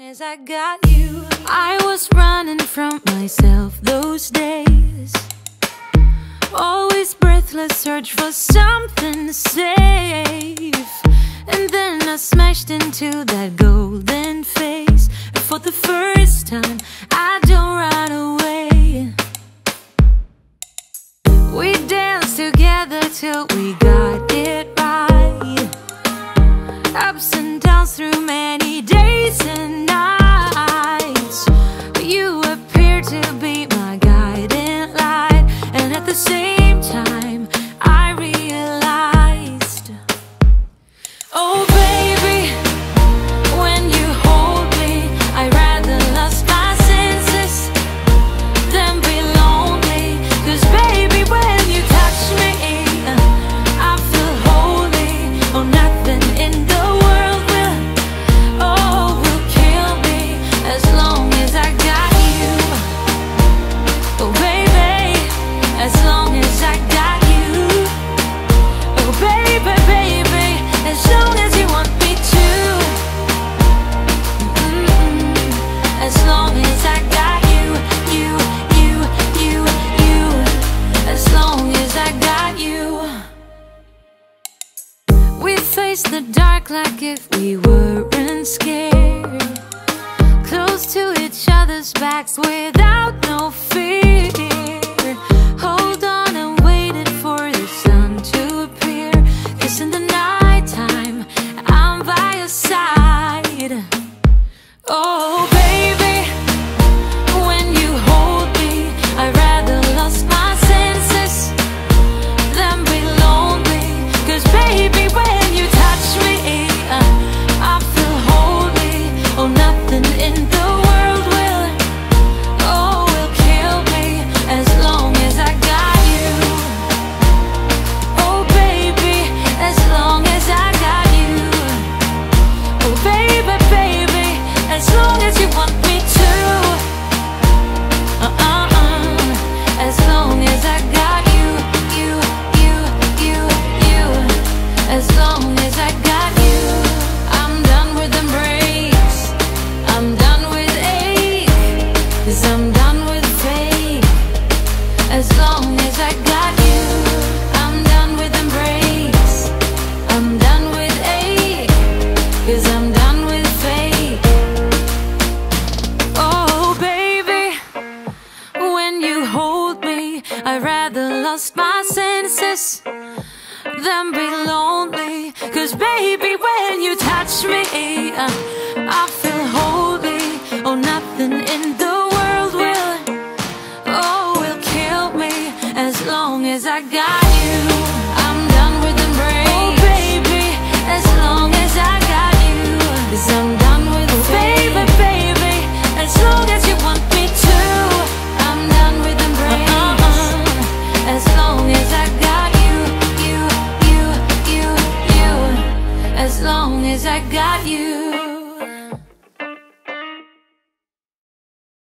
As I got you, I was running from myself those days. Always breathless, search for something safe. And then I smashed into that golden face. And for the first time, I don't run away. We danced together till we got it right. Ups and downs through many days and nights. You appeared to be my guiding light. And at the same time, I realized, oh baby, when you hold me, I rather lost my senses than be lonely. 'Cause baby, when you touch me, I feel holy. Oh, nothing in the world will kill me as long as I got you. Oh baby, as long as I got you. Oh baby, baby, as long as you want me to. As long as I got you, you. As long as I got you. We faced the dark like if we weren't scared. Close to each other's backs without no fear. Hold on and waited for the sun to appear. 'Cause in the nighttime, I'm by your side. Oh baby, when you hold me, I rather lost my senses than be lonely. 'Cause baby, when you touch me, I feel holy. Oh, nothing in the world will kill me as long as I got you. Oh baby, as long as I got you. Oh baby, baby, as long as you want me to. As long as I got you, you. As long as I got you. I'm done with embrace, I'm done with ache. 'Cause I'm done with fake. As long as I got you. I'm done with embrace, I'm done with ache. 'Cause I'm done with fake. Oh baby, when you hold me, I rather lost my senses than be lonely. 'Cause baby, when you touch me, I feel holy. Oh, nothing in the world will kill me as long as I got you. I'm done with embrace. Oh baby, as long as I got you. 'Cause I'm done with baby, baby, as long as you want me to. I'm done with embrace. As long as I got you, you. As long as I got you.